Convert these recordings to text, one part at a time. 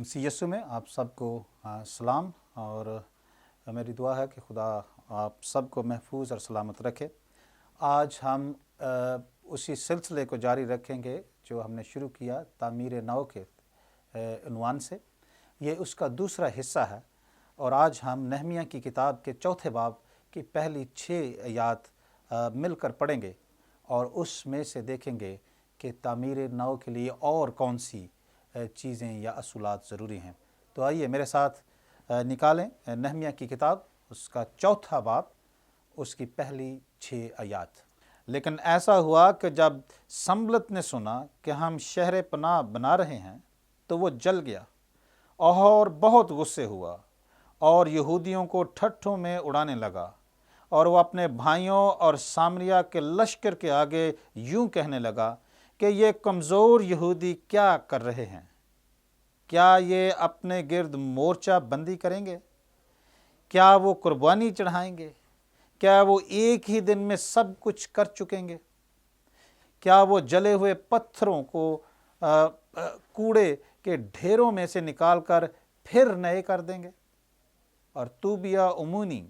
मसीह यीशु में आप सबको सलाम। और मेरी दुआ है कि खुदा आप सबको महफूज और सलामत रखे। आज हम उसी सिलसिले को जारी रखेंगे जो हमने शुरू किया तामीर नौ के उन्वान से। ये उसका दूसरा हिस्सा है और आज हम नहमिया की किताब के चौथे बाब की पहली 6 आयत मिलकर पढ़ेंगे और उसमें से देखेंगे कि तामीर नौ के लिए और कौन सी चीज़ें या असूलात ज़रूरी हैं। तो आइए मेरे साथ निकालें नहमिया की किताब उसका चौथा बाब उसकी पहली 6 आयत। लेकिन ऐसा हुआ कि जब संबलत ने सुना कि हम शहर पनाह बना रहे हैं तो वो जल गया और बहुत गुस्से हुआ और यहूदियों को ठट्ठों में उड़ाने लगा। और वो अपने भाइयों और सामरिया के लश्कर के आगे यूं कहने लगा कि ये कमज़ोर यहूदी क्या कर रहे हैं? क्या ये अपने गिर्द मोर्चा बंदी करेंगे? क्या वो कुर्बानी चढ़ाएंगे? क्या वो एक ही दिन में सब कुछ कर चुकेंगे? क्या वो जले हुए पत्थरों को कूड़े के ढेरों में से निकालकर फिर नए कर देंगे? और तूबिया उमूनी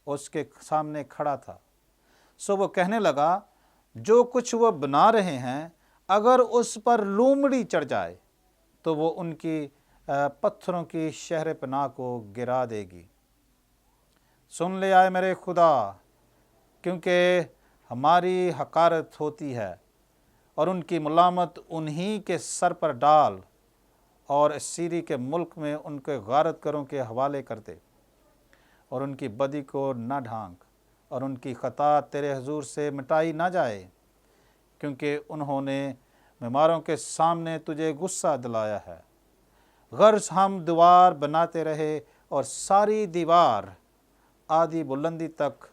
उसके सामने खड़ा था। सो वो कहने लगा, जो कुछ वो बना रहे हैं अगर उस पर लोमड़ी चढ़ जाए तो वो उनकी पत्थरों की शहर पनाह को गिरा देगी। सुन ले आए मेरे खुदा, क्योंकि हमारी हकारत होती है और उनकी मुलामत उन्हीं के सर पर डाल और सीरी के मुल्क में उनके गारत करों के हवाले कर दे और उनकी बदी को न ढांक और उनकी खता तेरे हुजूर से मिटाई ना जाए, क्योंकि उन्होंने बीमारों के सामने तुझे गुस्सा दिलाया है। गर्ज हम दीवार बनाते रहे और सारी दीवार आधी बुलंदी तक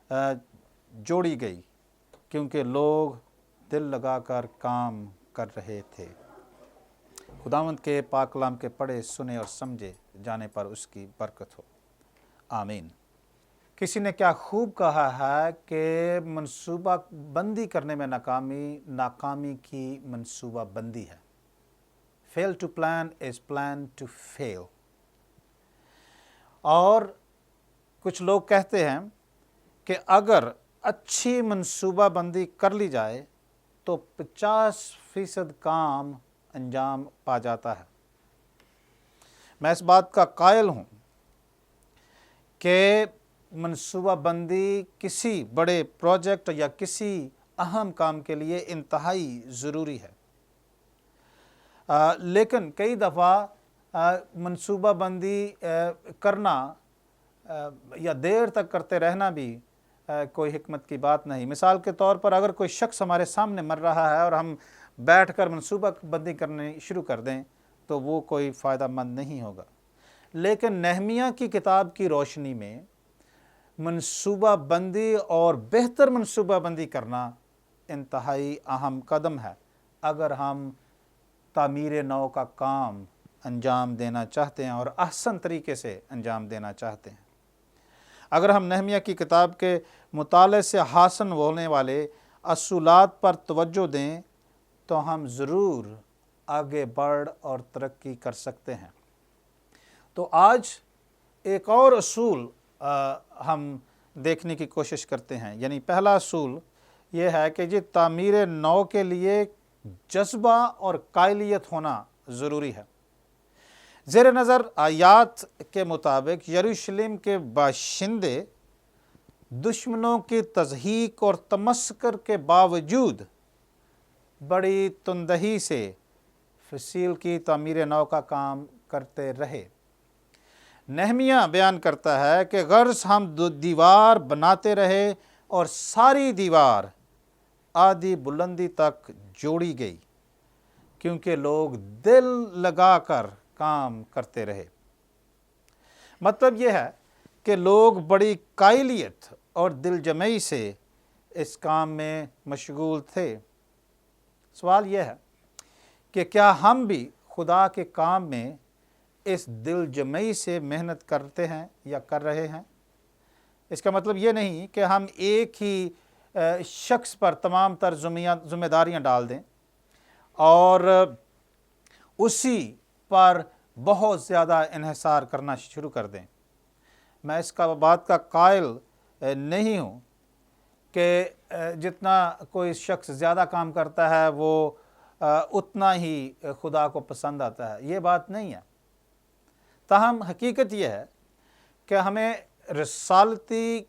जोड़ी गई, क्योंकि लोग दिल लगाकर काम कर रहे थे। खुदावंद के पाक कलाम के पढ़े सुने और समझे जाने पर उसकी बरकत हो, आमीन। किसी ने क्या खूब कहा है कि मनसूबा बंदी करने में नाकामी की मनसूबा बंदी है। Fail to plan is plan to fail. और कुछ लोग कहते हैं कि अगर अच्छी मनसूबा बंदी कर ली जाए तो 50% काम अंजाम पा जाता है। मैं इस बात का कायल हूँ कि मनसूबा बंदी किसी बड़े प्रोजेक्ट या किसी अहम काम के लिए इंतहाई ज़रूरी है। लेकिन कई दफ़ा मनसूबा बंदी करना या देर तक करते रहना भी कोई हिकमत की बात नहीं। मिसाल के तौर पर अगर कोई शख्स हमारे सामने मर रहा है और हम बैठकर मनसूबा बंदी करनी शुरू कर दें तो वो कोई फ़ायदा मंद नहीं होगा। लेकिन नहमिया की किताब की रोशनी में मनसूबा बंदी और बेहतर मनसूबा बंदी करना इंतहाई अहम कदम है अगर हम तामीर नौ का काम अंजाम देना चाहते हैं और अहसन तरीके से अंजाम देना चाहते हैं। अगर हम नहमिया की किताब के मुताले से हासिल होने वाले असूलात पर तवज्जो दें तो हम ज़रूर आगे बढ़ और तरक्की कर सकते हैं। तो आज एक और असूल हम देखने की कोशिश करते हैं। यानी पहला असूल ये है कि जी तामीर नौ के लिए जज्बा और कायलियत होना ज़रूरी है। ज़ेर नज़र आयात के मुताबिक यरूशलेम के बाशिंदे दुश्मनों की तज़हीक और तमस्कर के बावजूद बड़ी तुंदही से फसील की तामीर नौ का काम करते रहे। नहमिया बयान करता है कि गर्ज हम दीवार बनाते रहे और सारी दीवार आधी बुलंदी तक जोड़ी गई, क्योंकि लोग दिल लगाकर काम करते रहे। मतलब यह है कि लोग बड़ी कायलियत और दिलजमई से इस काम में मशगूल थे। सवाल यह है कि क्या हम भी खुदा के काम में इस दिलजमई से मेहनत करते हैं या कर रहे हैं? इसका मतलब ये नहीं कि हम एक ही शख्स पर तमाम तर जिम्मेदारियां डाल दें और उसी पर بہت زیادہ انحصار کرنا شروع کر دیں۔ میں اس کا بات کا قائل نہیں ہوں کہ جتنا کوئی شخص زیادہ کام کرتا ہے وہ اتنا ہی خدا کو پسند آتا ہے، یہ بات نہیں ہے۔ تاہم حقیقت یہ ہے کہ ہمیں رسالتی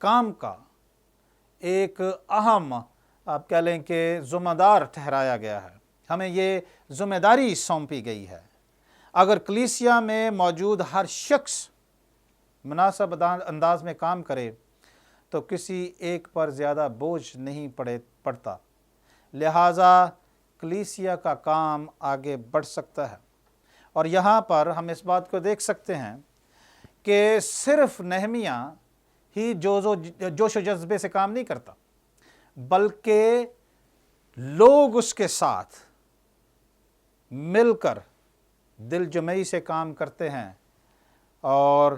کام کا ایک اہم آپ کہہ لیں کہ ذمہ دار ٹھہرایا گیا ہے، ہمیں یہ ذمہ داری سونپی گئی ہے۔ اگر کلیسیا میں موجود ہر شخص مناسب انداز میں کام کرے تو کسی ایک پر زیادہ بوجھ نہیں پڑتا، لہٰذا کلیسیا کا کام آگے بڑھ سکتا ہے۔ اور یہاں پر ہم اس بات کو دیکھ سکتے ہیں کہ صرف نہمیہ ہی جوش و جذبے سے کام نہیں کرتا، بلکہ لوگ اس کے ساتھ مل کر دل جمعی سے کام کرتے ہیں اور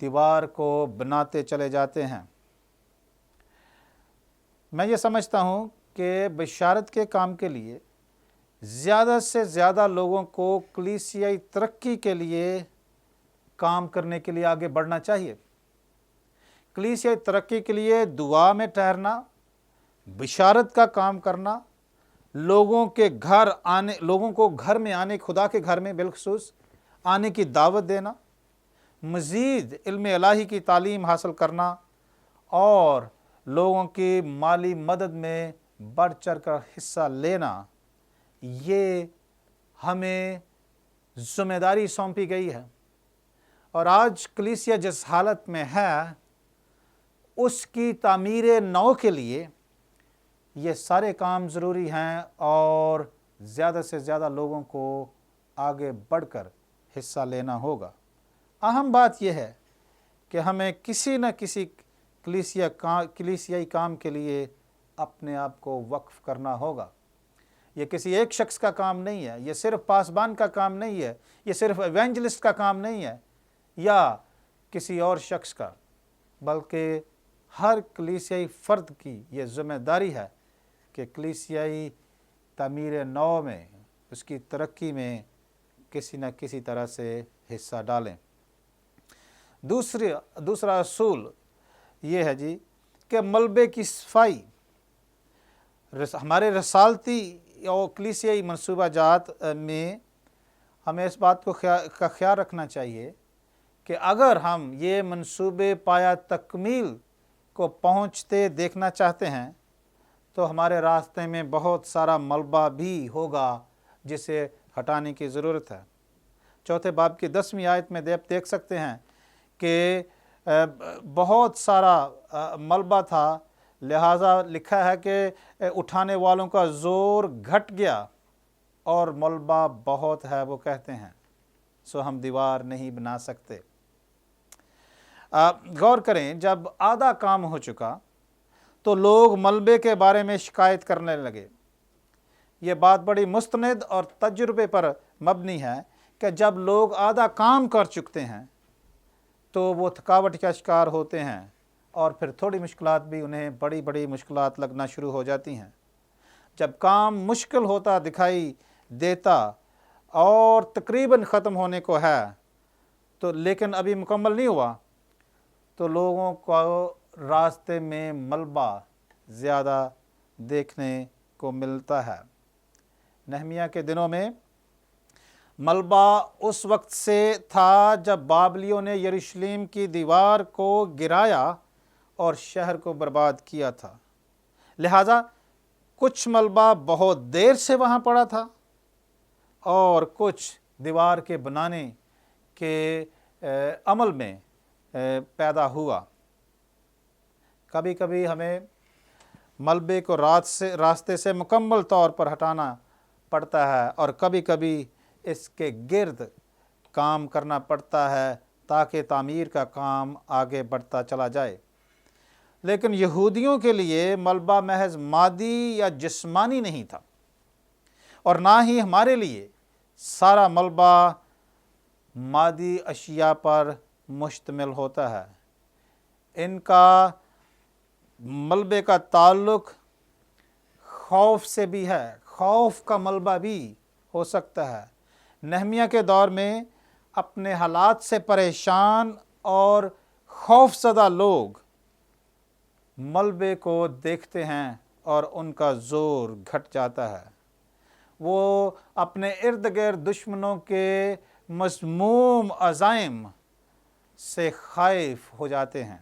دیوار کو بناتے چلے جاتے ہیں۔ میں یہ سمجھتا ہوں کہ بشارت کے کام کے لیے زیادہ سے زیادہ لوگوں کو کلیسیائی ترقی کے لیے کام کرنے کے لیے آگے بڑھنا چاہیے۔ کلیسیائی ترقی کے لیے دعا میں ٹھہرنا، بشارت کا کام کرنا، لوگوں کو گھر میں آنے، خدا کے گھر میں بالخصوص آنے کی دعوت دینا، مزید علم الہی کی تعلیم حاصل کرنا اور لوگوں کی مالی مدد میں بڑھ چڑھ کر حصہ لینا، یہ ہمیں ذمہ داری سونپی گئی ہے۔ اور آج کلیسیا جس حالت میں ہے اس کی تعمیر نو کے لیے یہ سارے کام ضروری ہیں اور زیادہ سے زیادہ لوگوں کو آگے بڑھ کر حصہ لینا ہوگا۔ اہم بات یہ ہے کہ ہمیں کسی نہ کسی کلیسیائی کام کے لیے اپنے آپ کو وقف کرنا ہوگا۔ یہ کسی ایک شخص کا کام نہیں ہے، یہ صرف پاسبان کا کام نہیں ہے، یہ صرف ایونجلسٹ کا کام نہیں ہے یا کسی اور شخص کا، بلکہ ہر کلیسیائی فرد کی یہ ذمہ داری ہے کہ کلیسیائی تعمیر نو میں، اس کی ترقی میں کسی نہ کسی طرح سے حصہ ڈالیں۔ دوسرا اصول یہ ہے جی کہ ملبے کی صفائی۔ ہمارے رسالتی اور کلیسیائی منصوبہ جات میں ہمیں اس بات کا خیال رکھنا چاہیے کہ اگر ہم یہ منصوبے پایا تکمیل کو پہنچتے دیکھنا چاہتے ہیں تو ہمارے راستے میں بہت سارا ملبہ بھی ہوگا جسے ہٹانے کی ضرورت ہے۔ چوتھے باب کی 10ویں آیت میں دیکھ سکتے ہیں کہ بہت سارا ملبہ تھا، لہٰذا لکھا ہے کہ اٹھانے والوں کا زور گھٹ گیا اور ملبہ بہت ہے، وہ کہتے ہیں سو ہم دیوار نہیں بنا سکتے۔ غور کریں، جب آدھا کام ہو چکا تو لوگ ملبے کے بارے میں شکایت کرنے لگے۔ یہ بات بڑی مستند اور تجربے پر مبنی ہے کہ جب لوگ آدھا کام کر چکتے ہیں تو وہ تھکاوٹ کا شکار ہوتے ہیں اور پھر تھوڑی مشکلات بھی انہیں بڑی مشکلات لگنا شروع ہو جاتی ہیں۔ جب کام مشکل ہوتا دکھائی دیتا اور تقریباً ختم ہونے کو ہے تو لیکن ابھی مکمل نہیں ہوا تو لوگوں کو راستے میں ملبہ زیادہ دیکھنے کو ملتا ہے۔ نہمیہ کے دنوں میں ملبہ اس وقت سے تھا جب بابلیوں نے یروشلم کی دیوار کو گرایا اور شہر کو برباد کیا تھا، لہٰذا کچھ ملبہ بہت دیر سے وہاں پڑا تھا اور کچھ دیوار کے بنانے کے عمل میں پیدا ہوا۔ کبھی کبھی ہمیں ملبے کو راستے سے مکمل طور پر ہٹانا پڑتا ہے اور کبھی کبھی اس کے گرد کام کرنا پڑتا ہے تاکہ تعمیر کا کام آگے بڑھتا چلا جائے۔ لیکن یہودیوں کے لیے ملبہ محض مادی یا جسمانی نہیں تھا، اور نہ ہی ہمارے لیے سارا ملبہ مادی اشیاء پر مشتمل ہوتا ہے۔ ان کا ملبے کا تعلق خوف سے بھی ہے، خوف کا ملبہ بھی ہو سکتا ہے۔ नहमिया के दौर में अपने हालात से परेशान और खौफज़दा लोग मलबे को देखते हैं और उनका ज़ोर घट जाता है। वो अपने इर्द गिर्द दुश्मनों के मज़मूम अज़ाइम से खाइफ हो जाते हैं।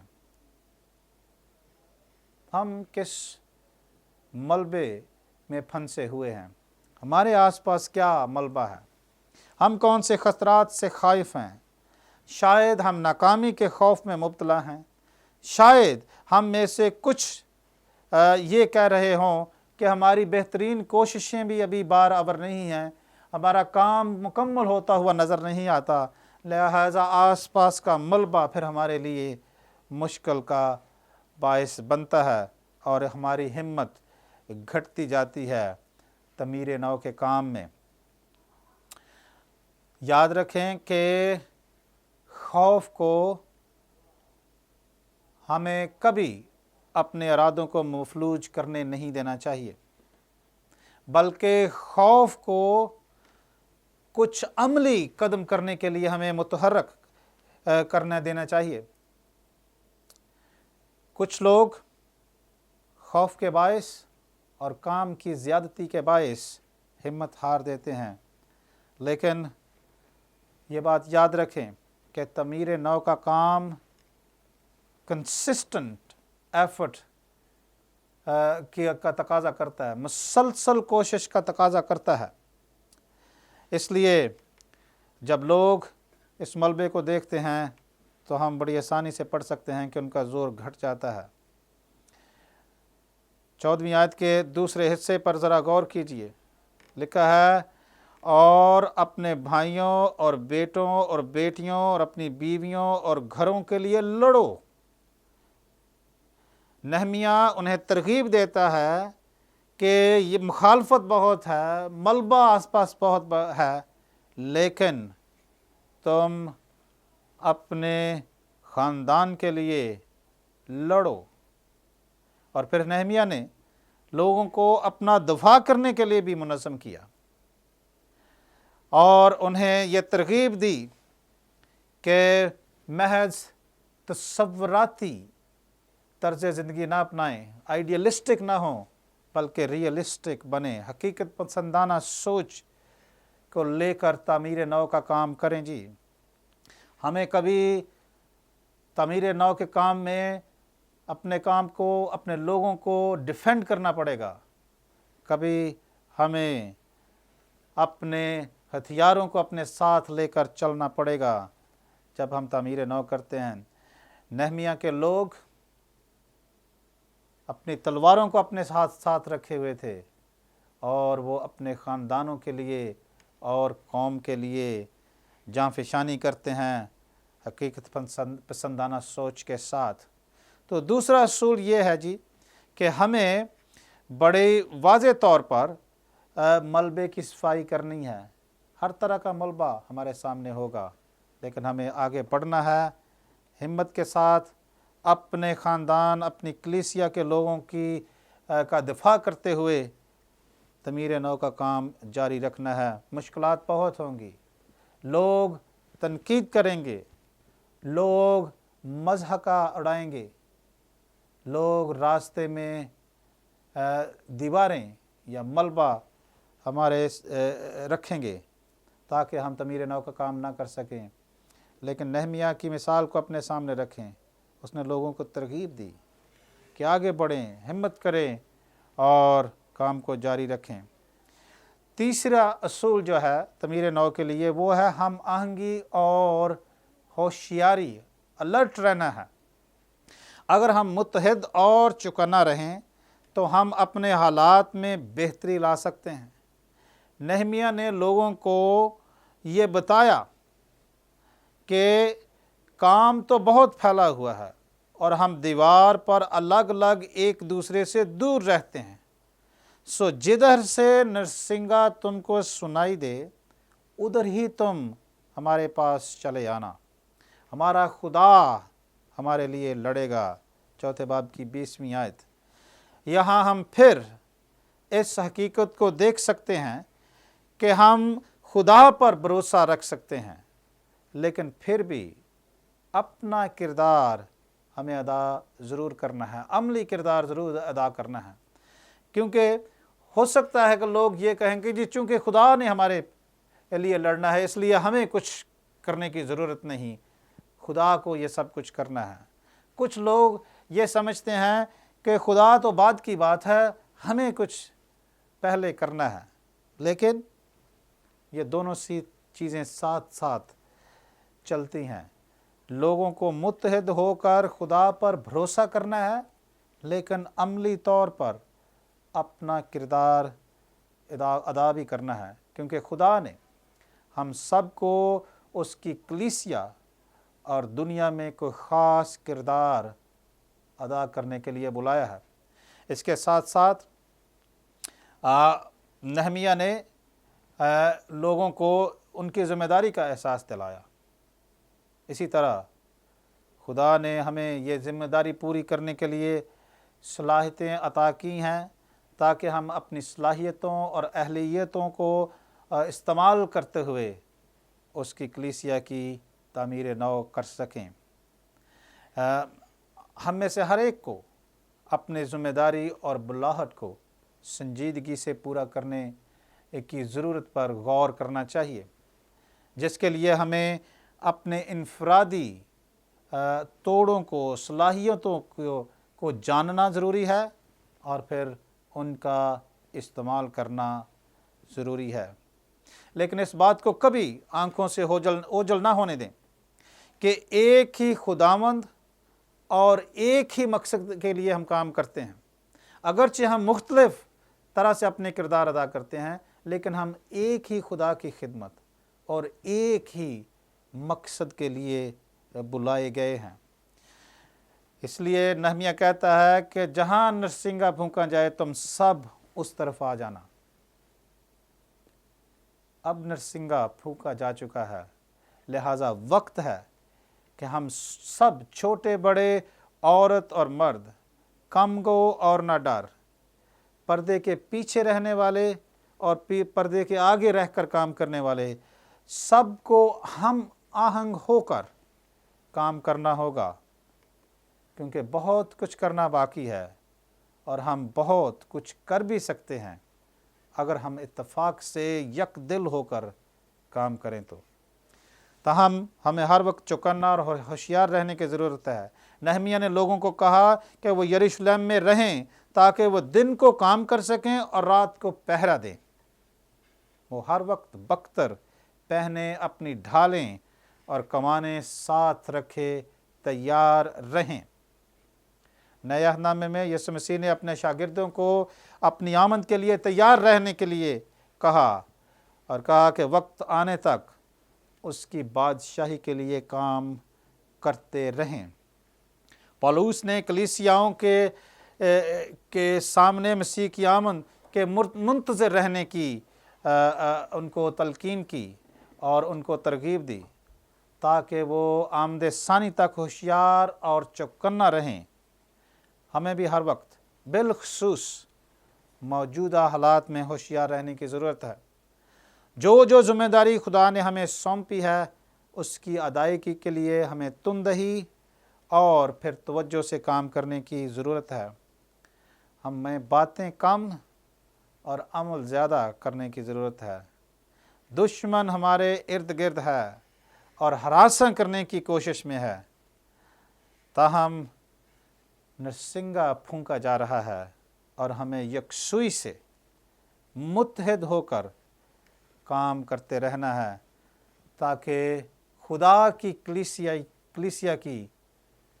हम किस मलबे में फंसे हुए हैं? हमारे आसपास क्या मलबा है? हम कौन से खतरात से खाइफ हैं? शायद हम नाकामी के खौफ में मुब्तला हैं। शायद हम में से कुछ ये कह रहे हों कि हमारी बेहतरीन कोशिशें भी अभी बार अबर नहीं हैं, हमारा काम मुकम्मल होता हुआ नज़र नहीं आता, लिहाजा आस पास का मलबा फिर हमारे लिए मुश्किल का बायस बनता है और हमारी हिम्मत घटती जाती है तमीर नौ के काम में। याद रखें कि खौफ को हमें कभी अपने इरादों को मफलूज करने नहीं देना चाहिए, बल्कि खौफ को कुछ अमली कदम करने के लिए हमें मुतहर्रक करने देना चाहिए। कुछ लोग खौफ के बायस और काम की ज़्यादती के बायस हिम्मत हार देते हैं, लेकिन ये बात याद रखें कि तमीर नौ का काम कंसिस्टेंट एफर्ट का तकाज़ा करता है, मुसलसल कोशिश का तकाज़ा करता है। इसलिए जब लोग इस मलबे को देखते हैं तो हम बड़ी आसानी से पढ़ सकते हैं कि उनका ज़ोर घट जाता है। 14वीं आयत के दूसरे हिस्से पर ज़रा गौर कीजिए। लिखा है, और अपने भाइयों और बेटों और बेटियों और अपनी बीवियों और घरों के लिए लड़ो। नहमिया उन्हें तरगीब देता है कि ये मुखालफत बहुत है, मलबा आसपास बहुत है, लेकिन तुम अपने ख़ानदान के लिए लड़ो। और फिर नहमिया ने लोगों को अपना दफा करने के लिए भी मुनज़्ज़म किया और उन्हें यह तरगीब दी कि महज तसव्वुराती तर्ज़ ज़िंदगी ना अपनाएं, आइडियलिस्टिक ना हों, बल्कि रियलिस्टिक बने, हकीकत पसंदाना सोच को लेकर तामीर नौ का काम करें। जी, हमें कभी तामीर नौ के काम में अपने काम को, अपने लोगों को डिफेंड करना पड़ेगा। कभी हमें अपने हथियारों को अपने साथ लेकर चलना पड़ेगा जब हम तामीर नौ करते हैं। नहमिया के लोग अपनी तलवारों को अपने साथ साथ रखे हुए थे और वो अपने ख़ानदानों के लिए और कौम के लिए जाँफशानी करते हैं हकीकत पसंदाना सोच के साथ। तो दूसरा असूल ये है जी कि हमें बड़े वाज़े तौर पर मलबे की सफाई करनी है। हर तरह का मलबा हमारे सामने होगा, लेकिन हमें आगे बढ़ना है हिम्मत के साथ, अपने ख़ानदान, अपनी कलीसिया के लोगों की का दिफा करते हुए तमीर नौ का काम जारी रखना है। मुश्किलात बहुत होंगी, लोग तनकीद करेंगे, लोग मज़हका उड़ाएंगे, लोग रास्ते में दीवारें या मलबा हमारे रखेंगे ताकि हम तमीर नौ का काम ना कर सकें। लेकिन नहमिया की मिसाल को अपने सामने रखें। उसने लोगों को तरगीब दी कि आगे बढ़ें, हिम्मत करें और काम को जारी रखें। तीसरा असूल जो है तमीर नौ के लिए वो है हम आहंगी और होशियारी, अलर्ट रहना है। अगर हम मुत्तहिद और चौकन्ना रहें तो हम अपने हालात में बेहतरी ला सकते हैं। नहमिया ने लोगों को ये बताया कि काम तो बहुत फैला हुआ है और हम दीवार पर अलग अलग एक दूसरे से दूर रहते हैं, सो जिधर से नरसिंगा तुमको सुनाई दे उधर ही तुम हमारे पास चले आना, हमारा खुदा हमारे लिए लड़ेगा। चौथे बाब की 20वीं आयत। यहाँ हम फिर इस हकीकत को देख सकते हैं कि हम खुदा पर भरोसा रख सकते हैं, लेकिन फिर भी अपना किरदार हमें अदा ज़रूर करना है, अमली किरदार ज़रूर अदा करना है। क्योंकि हो सकता है कि लोग ये कहेंगे जी चूँकि खुदा ने हमारे लिए लड़ना है इसलिए हमें कुछ करने की ज़रूरत नहीं, खुदा को ये सब कुछ करना है। कुछ लोग ये समझते हैं कि खुदा तो बाद की बात है, हमें कुछ पहले करना है। लेकिन ये दोनों सी चीज़ें साथ साथ चलती हैं। लोगों को मुत्तहिद होकर खुदा पर भरोसा करना है, लेकिन अमली तौर पर अपना किरदार अदा भी करना है, क्योंकि खुदा ने हम सब को उसकी कलीसिया और दुनिया में कोई ख़ास किरदार अदा करने के लिए बुलाया है। इसके साथ साथ नहमिया ने लोगों को उनकी ज़िम्मेदारी का एहसास दिलाया। इसी तरह खुदा ने हमें ये ज़िम्मेदारी पूरी करने के लिए सलाहियतें अता की हैं, ताकि हम अपनी सलाहियतों और अहलियतों को इस्तेमाल करते हुए उसकी कलीसिया की तामीर नौ कर सकें। हम में से हर एक को अपने ज़िम्मेदारी और बुलाहट को संजीदगी से पूरा करने की ज़रूरत पर गौर करना चाहिए, जिसके लिए हमें अपने इनफरादी तोड़ों को, सलाहियतों को जानना ज़रूरी है और फिर उनका इस्तेमाल करना ज़रूरी है। लेकिन इस बात को कभी आंखों से ओझल ना होने दें कि एक ही खुदावंद और एक ही मकसद के लिए हम काम करते हैं। अगरचे हम मुख्तलिफ तरह से अपने किरदार अदा करते हैं, लेकिन हम एक ही खुदा की खिदमत और एक ही मकसद के लिए बुलाए गए हैं। इसलिए नहमिया कहता है कि जहाँ नरसिंगा फूंका जाए तुम सब उस तरफ आ जाना। अब नरसिंगा फूंका जा चुका है, लिहाजा वक्त है कि हम सब, छोटे बड़े, औरत और मर्द, कम गो और ना डर, पर्दे के पीछे रहने वाले और पर्दे के आगे रहकर काम करने वाले, सबको हम आहंग होकर काम करना होगा, क्योंकि बहुत कुछ करना बाकी है और हम बहुत कुछ कर भी सकते हैं अगर हम इत्तेफाक से यक दिल होकर काम करें तो। ताहम हमें हर वक्त चौकन्ना और होशियार रहने की ज़रूरत है। नहमिया ने लोगों को कहा कि वो यरूशलेम में रहें ताकि वो दिन को काम कर सकें और रात को पहरा दें। वो हर वक्त बख्तर पहने, अपनी ढालें और कमाने साथ रखे तैयार रहें। नए अहदनामे में यीशु मसीह ने अपने शागिर्दों को अपनी आमद के लिए तैयार रहने के लिए कहा और कहा कि वक्त आने तक उसकी बादशाही के लिए काम करते रहें। पौलुस ने कलीसियाओं के सामने मसीह की आमद के मुंतज़िर रहने की उनको तलकीन की और उनको तरगीब दी, ताकि वो आमद सानी तक होशियार और चौकन्ना रहें। हमें भी हर वक्त बिलखसूस मौजूदा हालात में होशियार रहने की ज़रूरत है। जो ज़िम्मेदारी खुदा ने हमें सौंपी है उसकी अदायगी के लिए हमें तुंदही और फिर तवज्जो से काम करने की ज़रूरत है। हमें बातें कम और अमल ज़्यादा करने की ज़रूरत है। दुश्मन हमारे इर्द गिर्द है और हरासा करने की कोशिश में है, ताहम नरसिंगा फूंका जा रहा है और हमें यकसुई से मुत्तहिद होकर काम करते रहना है, ताकि खुदा की कलीसिया की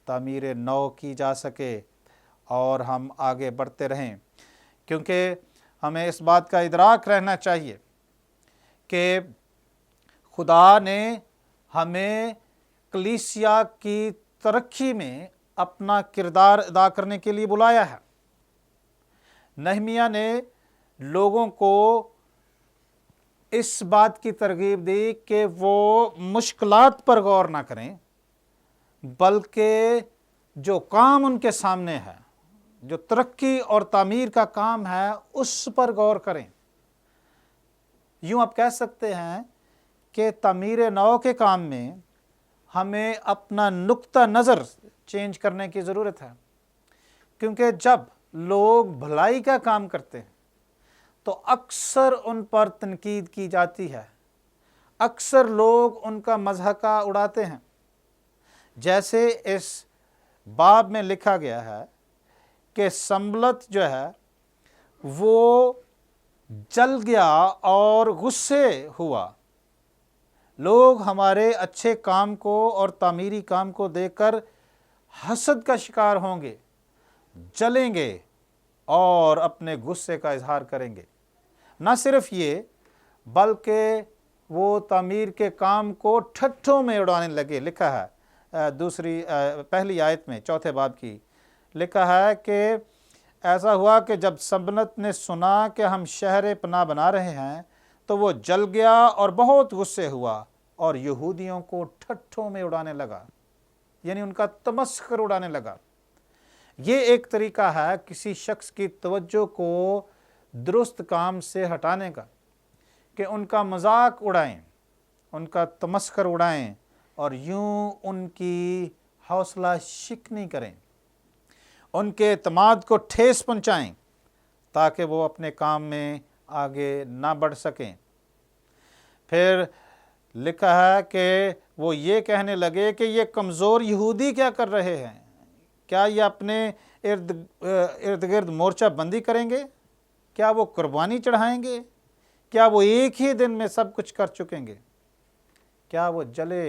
तामीर नौ की जा सके और हम आगे बढ़ते रहें। क्योंकि हमें इस बात का इदराक रहना चाहिए कि खुदा ने हमें कलीसिया की तरक्की में अपना किरदार अदा करने के लिए बुलाया है। नहमिया ने लोगों को इस बात की तरगीब दी कि वो मुश्किलात पर गौर ना करें, बल्कि जो काम उनके सामने है, जो तरक्की और तामीर का काम है, उस पर गौर करें। यूं आप कह सकते हैं कि तामीर नौ के काम में हमें अपना नुक्ता नज़र चेंज करने की ज़रूरत है, क्योंकि जब लोग भलाई का काम करते हैं तो अक्सर उन पर तनकीद की जाती है, अक्सर लोग उनका मज़ाक़ उड़ाते हैं। जैसे इस बाब में लिखा गया है कि संबलत जो है वो जल गया और गुस्से हुआ। लोग हमारे अच्छे काम को और तामीरी काम को देखकर हसद का शिकार होंगे, जलेंगे और अपने गुस्से का इजहार करेंगे। न सिर्फ ये, बल्कि वो तामीर के काम को ठट्ठों में उड़ाने लगे। लिखा है पहली आयत में चौथे बाब की लिखा है कि ऐसा हुआ कि जब संबलत ने सुना कि हम शहर पनाह बना रहे हैं तो वो जल गया और बहुत गुस्से हुआ और यहूदियों को ठट्ठों में उड़ाने लगा, यानी उनका तमस्खुर उड़ाने लगा। ये एक तरीका है किसी शख्स की तवज्जो को दुरुस्त काम से हटाने का, कि उनका मजाक उड़ाएं, उनका तमस्खुर उड़ाएं और यूं उनकी हौसला शिकनी करें, उनके एतमाद को ठेस पहुंचाएं ताकि वो अपने काम में आगे ना बढ़ सकें। फिर लिखा है कि वो ये कहने लगे कि ये कमज़ोर यहूदी क्या कर रहे हैं, क्या ये अपने इर्द गिर्द मोर्चा बंदी करेंगे, क्या वो कुर्बानी चढ़ाएंगे, क्या वो एक ही दिन में सब कुछ कर चुकेंगे, क्या वो जले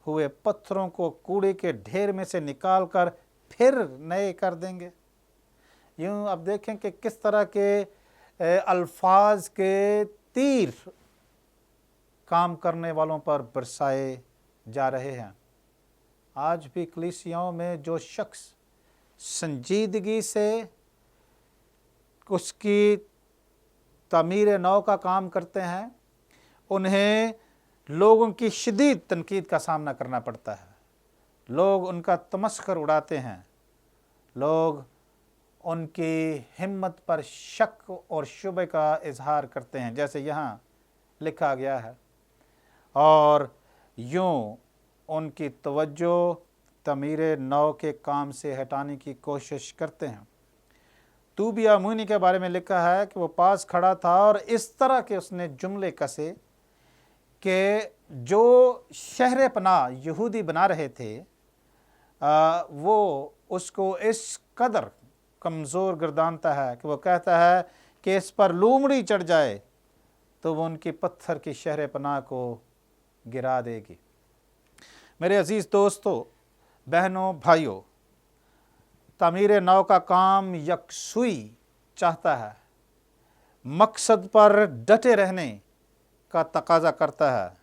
हुए पत्थरों को कूड़े के ढेर में से निकाल कर फिर नए कर देंगे। यूँ अब देखें कि किस तरह के अल्फाज के तीर काम करने वालों पर बरसाए जा रहे हैं। आज भी कलीसियाओं में जो शख्स संजीदगी से उसकी तामीर नौ का काम करते हैं, उन्हें लोगों की शदीद तनकीद का सामना करना पड़ता है। लोग उनका तमस्खुर उड़ाते हैं, लोग उनकी हिम्मत पर शक और शुबे का इजहार करते हैं, जैसे यहाँ लिखा गया है, और यूँ उनकी तवज्जो तामीर नौ के काम से हटाने की कोशिश करते हैं। तूबिया मुनी के बारे में लिखा है कि वो पास खड़ा था और इस तरह के उसने जुमले कसे कि जो शहर पनाह यहूदी बना रहे थे वो उसको इस कदर कमज़ोर गर्दानता है कि वो कहता है कि इस पर लूमड़ी चढ़ जाए तो वो उनकी पत्थर की शहर पनाह को गिरा देगी। मेरे अज़ीज़ दोस्तों, बहनों, भाइयों, तामीर नौ का काम यकसुई चाहता है, मकसद पर डटे रहने का तकाजा करता है।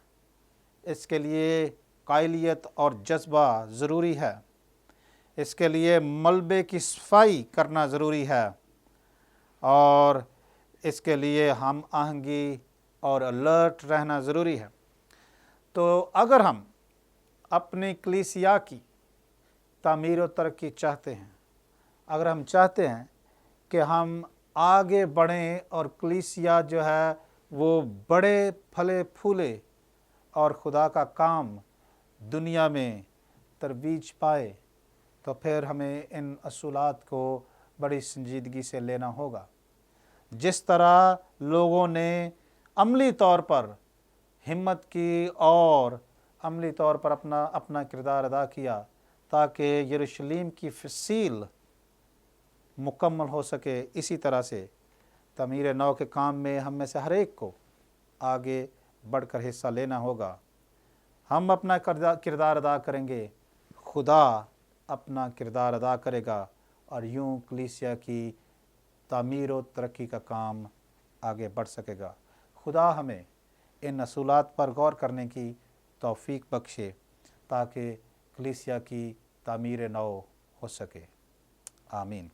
इसके लिए कायलियत और जज्बा ज़रूरी है, इसके लिए मलबे की सफाई करना ज़रूरी है और इसके लिए हम आहंगी और अलर्ट रहना ज़रूरी है। तो अगर हम अपनी कलीसिया की तामीर और तरक्की चाहते हैं, अगर हम चाहते हैं कि हम आगे बढ़ें और कलीसिया जो है वो बड़े फले फूले और खुदा का काम दुनिया में तरवीज पाए, तो फिर हमें इन असूलात को बड़ी संजीदगी से लेना होगा। जिस तरह लोगों ने अमली तौर पर हिम्मत की और अमली तौर पर अपना किरदार अदा किया ताकि यरूशलेम की फसील मुकम्मल हो सके, इसी तरह से तामीर नौ के काम में हम में से हर एक को आगे बढ़कर हिस्सा लेना होगा। हम अपना किरदार अदा करेंगे, खुदा अपना किरदार अदा करेगा और यूँ कलीसिया की तामीर और तरक्की का काम आगे बढ़ सकेगा। खुदा हमें इन असूलात पर गौर करने की तौफीक बख्शे ताकि कलीसिया की तामीर नौ हो सके। आमीन।